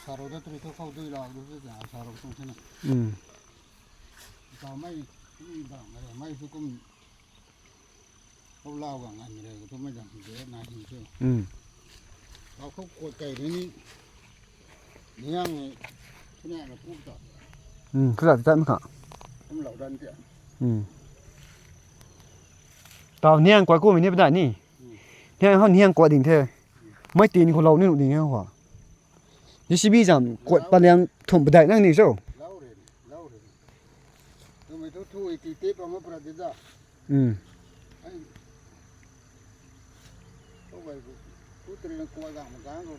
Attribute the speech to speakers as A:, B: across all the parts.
A: 사로다 들이 더 가우들이라 그러지 않아. 사로 통신은. 다음에 이다. 많이 조금 올라오가 아니래. 좀 많이 잡는데 나hin죠. 아그 꽃가이니 그냥 그냥 뽑다.
B: 그래 짠 가.
A: 좀 라우단데.
B: tao niang quái cô mình nếp đại nỉ niang hơn niang quái đỉnh thế mấy tiền của lâu nên đỉnh nhau hả như sĩ bi giảm quái ban niang thủng đại năng nỉ sao
A: Lâu rồi. Tôi mới thu thì tiếp vào mới bắt được ra. Không phải cứ từ từ qua gạo một cái rồi.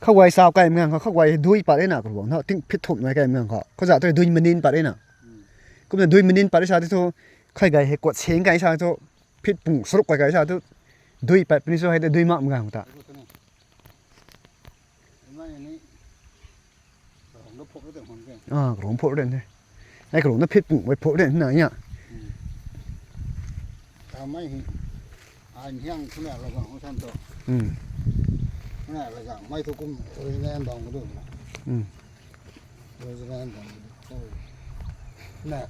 B: เข้าไว้สาวไก่เมืองเขาเข้าไว้ดุยปาได้น่ะกูบอกเนาะติ้งพิษถุนไว้ไก่เมืองเขาจะตัวดุยมันนินปาได้น่ะก็มันดุยมันนินปาได้ชาที่ตัวใครไก่ให้กดเชียงไก่ชาตัวพิษปุ่งสรุปไก่ชาตัวดุยปาเป็นส่วนให้ดุยมากเมืองตา กระหลงโผล่เด่นเลยไอ้กระหลงนั่นพิษปุ่งไว้โผล่เด่นที่ไหนเนี่ย
A: ทำไม่อันเฮียงคุณแม่เราก็ของท่านตัวคุณแม่เราก็ไม่ทุกคนเลยแน่นดองด้วยเลยแน่นดองแน่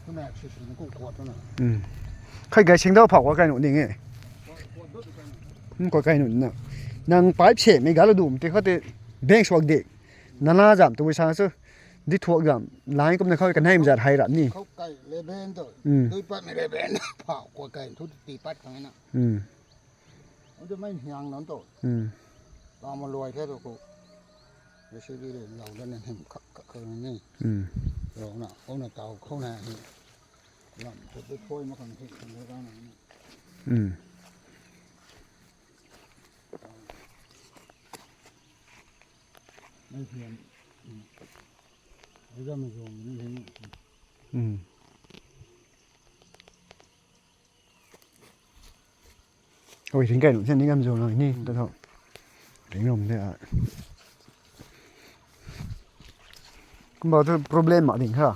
A: คุณแม่ชื่อมันกูกวดตัวน่ะ
B: ใครไก่เชียงดาวเผาว่าไก่หนุ่มนี่ไงก็ไก่หนุ่มน่ะนางป้ายเฉไม่กล้าดูมันที่เขาเตะแบงสวกเด็กนานาจามตัวชาซะดิถั่วกามล้างก็ไม่เข้ากันให้มันจะไทยแบบนี้
A: เขาไก่เลเบนตัวดูปัดไม่เลเบนเผากว่าไก่ทุกตีปัดกันน่ะมันจะไม่เฮียงนั่นตัวเรามารวยแค่ตัวกูไม่ใช่ดีเลยเราได้เนี่ยเห็นเขานี่เราน่ะเขาน่ะเก่าเขาน่ะนี่เราจะไปช่วยมาคนที่คนเดียวกันนี่ไม่เพียงไม่ได้มาโยมนี่เห็น
B: โอ้ยถึงไก่หนุ่มเช่นนี้กันโจหน่อยนี่ตัวเท่าถึงนมเนี่ยคุณบอกว่า problem มาถึงค่ะ